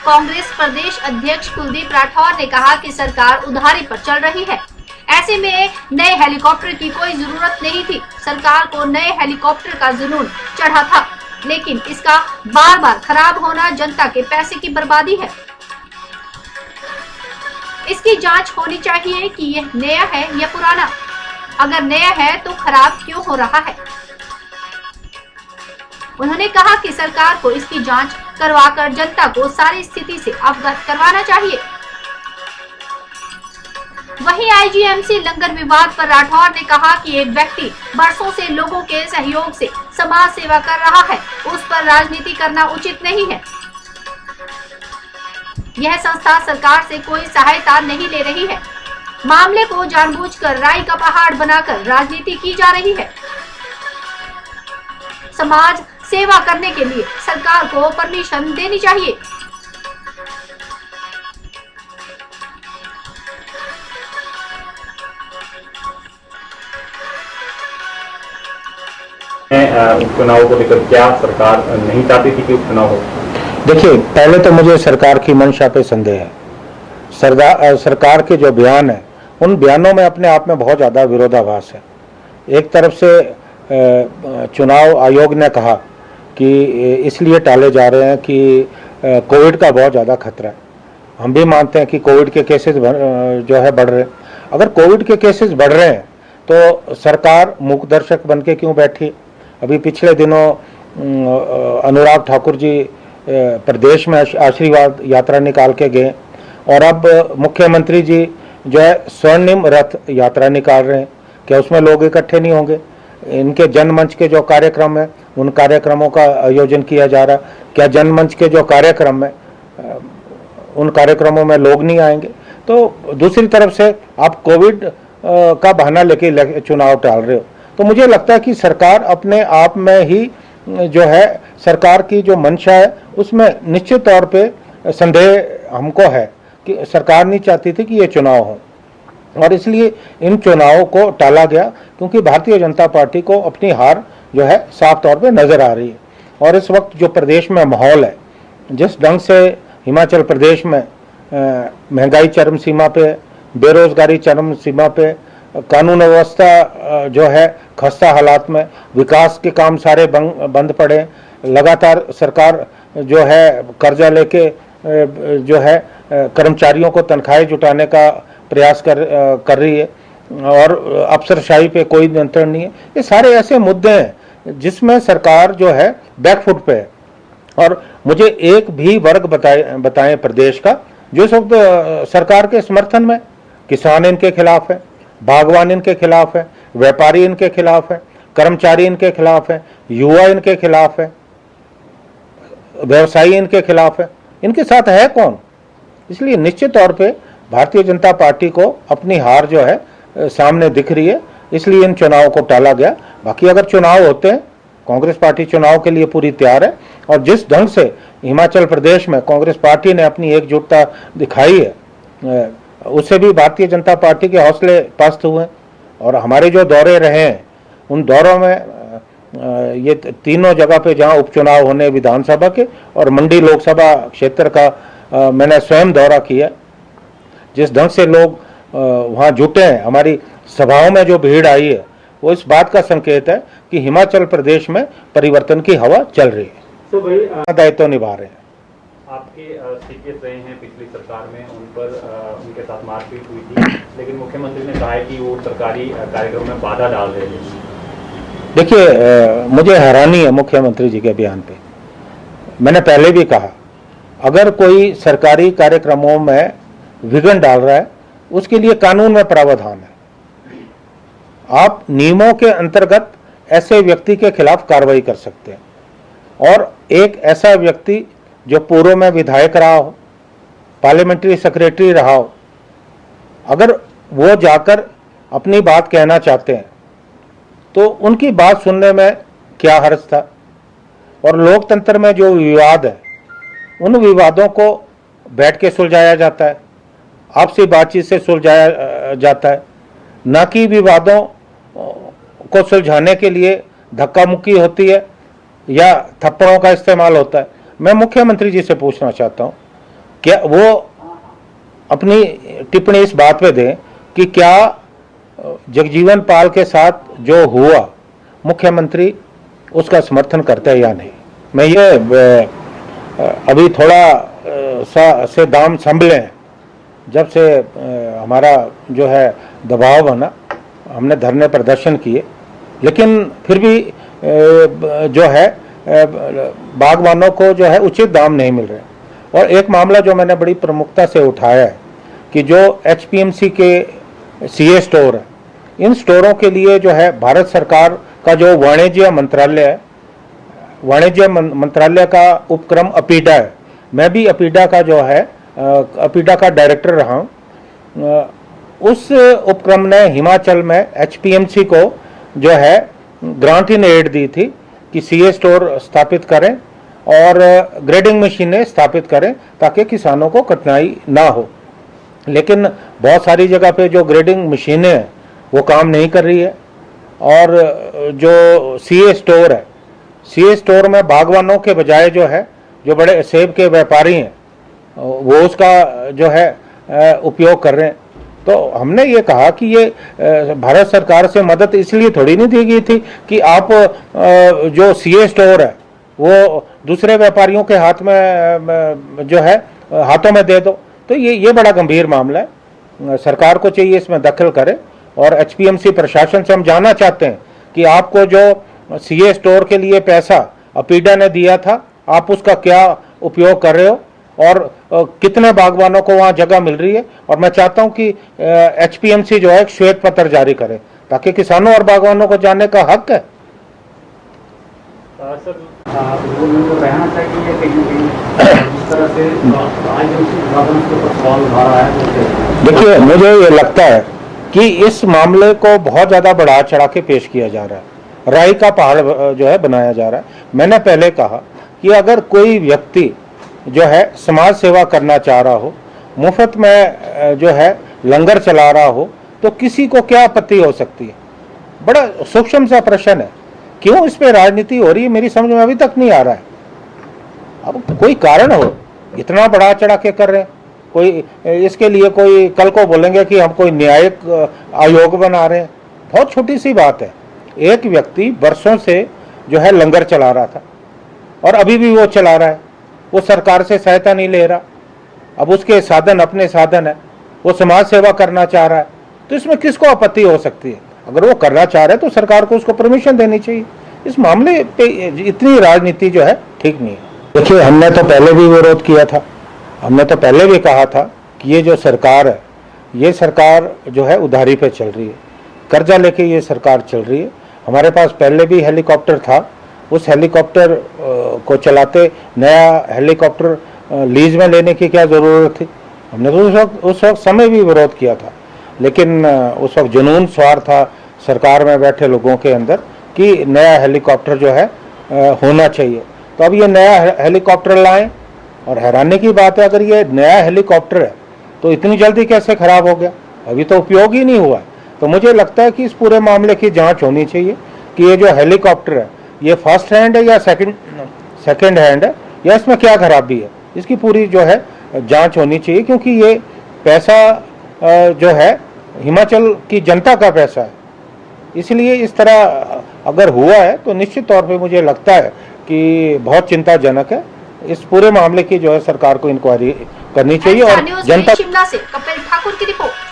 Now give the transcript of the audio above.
कांग्रेस प्रदेश अध्यक्ष कुलदीप राठौर ने कहा कि सरकार उधारी पर चल रही है। ऐसे में नए हेलीकॉप्टर की कोई जरूरत नहीं थी। सरकार को नए हेलीकॉप्टर का जुनून चढ़ा था, लेकिन इसका बार बार खराब होना जनता के पैसे की बर्बादी है। इसकी जांच होनी चाहिए कि यह नया है या पुराना। अगर नया है तो खराब क्यों हो रहा है। उन्होंने कहा कि सरकार को इसकी जांच करवाकर जनता को सारी स्थिति से अवगत करवाना चाहिए। वहीं आईजीएमसी लंगर विवाद पर राठौर ने कहा कि एक व्यक्ति बरसों से लोगों के सहयोग से समाज सेवा कर रहा है, उस पर राजनीति करना उचित नहीं है। यह संस्था सरकार से कोई सहायता नहीं ले रही है। मामले को जानबूझकर राई का पहाड़ बनाकर राजनीति की जा रही है। समाज सेवा करने के लिए सरकार को परमिशन देनी चाहिए। उपचुनाव को लेकर क्या सरकार नहीं चाहती थी कि उपचुनाव हो? देखिए, पहले तो मुझे सरकार की मंशा पे संदेह है। सरकार के जो बयान है, उन बयानों में अपने आप में बहुत ज़्यादा विरोधाभास है। एक तरफ से चुनाव आयोग ने कहा कि इसलिए टाले जा रहे हैं कि कोविड का बहुत ज़्यादा खतरा है। हम भी मानते हैं कि कोविड के केसेस जो है बढ़ रहे हैं। अगर कोविड के केसेस बढ़ रहे हैं तो सरकार मूक दर्शक बन के क्यों बैठी? अभी पिछले दिनों अनुराग ठाकुर जी प्रदेश में आशीर्वाद यात्रा निकाल के गए और अब मुख्यमंत्री जी जो है स्वर्णिम रथ यात्रा निकाल रहे हैं। क्या उसमें लोग इकट्ठे नहीं होंगे? इनके जनमंच के जो कार्यक्रम है, उन कार्यक्रमों का आयोजन किया जा रहा है। क्या जनमंच के जो कार्यक्रम है, उन कार्यक्रमों में लोग नहीं आएंगे? तो दूसरी तरफ से आप कोविड का बहाना लेके चुनाव टाल रहे हो। तो मुझे लगता है कि सरकार अपने आप में ही जो है, सरकार की जो मंशा है उसमें निश्चित तौर पे संदेह हमको है कि सरकार नहीं चाहती थी कि ये चुनाव हो, और इसलिए इन चुनावों को टाला गया क्योंकि भारतीय जनता पार्टी को अपनी हार जो है साफ तौर पे नजर आ रही है। और इस वक्त जो प्रदेश में माहौल है, जिस ढंग से हिमाचल प्रदेश में महंगाई चरम सीमा पे, बेरोजगारी चरम सीमा पे, कानून व्यवस्था जो है खस्ता हालात में, विकास के काम सारे बंद पड़े, लगातार सरकार जो है कर्जा लेके जो है कर्मचारियों को तनख्वाहें जुटाने का प्रयास कर रही है और अफसरशाही पे कोई नियंत्रण नहीं है। ये सारे ऐसे मुद्दे हैं जिसमें सरकार जो है बैकफुट पे है। और मुझे एक भी वर्ग बताएं प्रदेश का जो सब सरकार के समर्थन में। किसान इनके खिलाफ है, बागवान इनके खिलाफ है, व्यापारी इनके खिलाफ है, कर्मचारी इनके खिलाफ है, युवा इनके खिलाफ है, व्यवसायी इनके खिलाफ है। इनके साथ है कौन? इसलिए निश्चित तौर पे भारतीय जनता पार्टी को अपनी हार जो है सामने दिख रही है, इसलिए इन चुनावों को टाला गया। बाकी अगर चुनाव होते हैं, कांग्रेस पार्टी चुनाव के लिए पूरी तैयार है। और जिस ढंग से हिमाचल प्रदेश में कांग्रेस पार्टी ने अपनी एकजुटता दिखाई है, उससे भी भारतीय जनता पार्टी के हौसले पस्त हुए। और हमारे जो दौरे रहे हैं, उन दौरों में ये तीनों जगह पे जहां उपचुनाव होने विधानसभा के और मंडी लोकसभा क्षेत्र का मैंने स्वयं दौरा किया। जिस ढंग से लोग वहां जुटे हैं, हमारी सभाओं में जो भीड़ आई है, वो इस बात का संकेत है कि हिमाचल प्रदेश में परिवर्तन की हवा चल रही है। तो भाई दायित्व निभा रहे हैं। आपके सीपीएस रहे हैं पिछली सरकार में, उन पर उनके साथ मारपीट हुई थी, लेकिन मुख्यमंत्री ने कहा है कि वो सरकारी कार्यक्रम में बाधा डाल रहे हैं। देखिए, मुझे हैरानी है मुख्यमंत्री जी के बयान पे। मैंने पहले भी कहा, अगर कोई सरकारी कार्यक्रमों में विघ्न डाल रहा है, उसके लिए कानून में प्रावधान है। आप नियमों के अंतर्गत ऐसे व्यक्ति के खिलाफ कार्रवाई कर सकते हैं। और एक ऐसा व्यक्ति जो पूर्व में विधायक रहा हो, पार्लियामेंट्री सेक्रेटरी रहा हो, अगर वो जाकर अपनी बात कहना चाहते हैं तो उनकी बात सुनने में क्या हर्ज था। और लोकतंत्र में जो विवाद है, उन विवादों को बैठ के सुलझाया जाता है, आपसी बातचीत से सुलझाया जाता है, न कि विवादों को सुलझाने के लिए धक्का मुक्की होती है या थप्पड़ों का इस्तेमाल होता है। मैं मुख्यमंत्री जी से पूछना चाहता हूं क्या वो अपनी टिप्पणी इस बात पे दें कि क्या जगजीवन पाल के साथ जो हुआ मुख्यमंत्री उसका समर्थन करते हैं या नहीं। मैं ये अभी थोड़ा से दाम संभले हैं, जब से हमारा जो है दबाव बना, हमने धरने प्रदर्शन किए, लेकिन फिर भी जो है बागवानों को जो है उचित दाम नहीं मिल रहे। और एक मामला जो मैंने बड़ी प्रमुखता से उठाया है कि जो एचपीएमसी के सीए स्टोर है, इन स्टोरों के लिए जो है भारत सरकार का जो वाणिज्य मंत्रालय है, वाणिज्य मंत्रालय का उपक्रम अपीडा है, मैं भी अपीडा का जो है अपीडा का डायरेक्टर रहा हूँ। उस उपक्रम ने हिमाचल में एचपीएमसी को जो है ग्रांट इन एड दी थी कि सीए स्टोर स्थापित करें और ग्रेडिंग मशीनें स्थापित करें ताकि किसानों को कठिनाई ना हो। लेकिन बहुत सारी जगह पे जो ग्रेडिंग मशीनें हैं वो काम नहीं कर रही है, और जो सीए स्टोर है, सीए स्टोर में बागवानों के बजाय जो है जो बड़े सेब के व्यापारी हैं वो उसका जो है उपयोग कर रहे हैं। तो हमने ये कहा कि ये भारत सरकार से मदद इसलिए थोड़ी नहीं दी गई थी कि आप जो सीए स्टोर है वो दूसरे व्यापारियों के हाथ में जो है हाथों में दे दो। तो ये बड़ा गंभीर मामला है, सरकार को चाहिए इसमें दखल करे। और एचपीएमसी प्रशासन से हम जानना चाहते हैं कि आपको जो सीए स्टोर के लिए पैसा अपीडा ने दिया था, आप उसका क्या उपयोग कर रहे हो और कितने बागवानों को वहां जगह मिल रही है। और मैं चाहता हूं कि एचपीएमसी जो है एक श्वेत पत्र जारी करे ताकि किसानों और बागवानों को जानने का हक है। सर, वो कहना चाहिए कि जिस तरह से आज के ऊपर सवाल उठा रहा है। देखिए, मुझे ये लगता है कि इस मामले को बहुत ज़्यादा बढ़ा चढ़ा के पेश किया जा रहा है, राई का पहाड़ जो है बनाया जा रहा है। मैंने पहले कहा कि अगर कोई व्यक्ति जो है समाज सेवा करना चाह रहा हो, मुफ्त में जो है लंगर चला रहा हो, तो किसी को क्या आपत्ति हो सकती है। बड़ा सूक्ष्म सा प्रश्न है, क्यों इस पे राजनीति हो रही है मेरी समझ में अभी तक नहीं आ रहा है। अब कोई कारण हो, इतना बढ़ा चढ़ा के कर रहे हैं, कोई इसके लिए कोई कल को बोलेंगे कि हम कोई न्यायिक आयोग बना रहे हैं। बहुत छोटी सी बात है, एक व्यक्ति वर्षों से जो है लंगर चला रहा था और अभी भी वो चला रहा है, वो सरकार से सहायता नहीं ले रहा। अब उसके साधन अपने साधन है, वो समाज सेवा करना चाह रहा है, तो इसमें किसको आपत्ति हो सकती है। अगर वो करना चाह रहा है तो सरकार को उसको परमिशन देनी चाहिए। इस मामले पे इतनी राजनीति जो है ठीक नहीं है। देखिए, हमने तो पहले भी विरोध किया था, हमने तो पहले भी कहा था कि ये जो सरकार है, ये सरकार जो है उधारी पे चल रही है, कर्जा लेके ये सरकार चल रही है। हमारे पास पहले भी हेलीकॉप्टर था, उस हेलीकॉप्टर को चलाते नया हेलीकॉप्टर लीज में लेने की क्या ज़रूरत थी। हमने तो उस वक्त समय भी विरोध किया था, लेकिन उस वक्त जुनून सवार था सरकार में बैठे लोगों के अंदर कि नया हेलीकॉप्टर जो है होना चाहिए। तो अब ये नया हेलीकॉप्टर लाएं, और हैरानी की बात है, अगर ये नया हेलीकॉप्टर है तो इतनी जल्दी कैसे खराब हो गया, अभी तो उपयोग ही नहीं हुआ है। तो मुझे लगता है कि इस पूरे मामले की जांच होनी चाहिए कि ये जो हेलीकॉप्टर है ये फर्स्ट हैंड है या सेकंड हैंड है, या इसमें क्या खराबी है, इसकी पूरी जो है जांच होनी चाहिए। क्योंकि ये पैसा जो है हिमाचल की जनता का पैसा है, इसलिए इस तरह अगर हुआ है तो निश्चित तौर पे मुझे लगता है कि बहुत चिंताजनक है। इस पूरे मामले की जो है सरकार को इंक्वायरी करनी चाहिए और जनता। शिमला से कपिल ठाकुर की रिपोर्ट।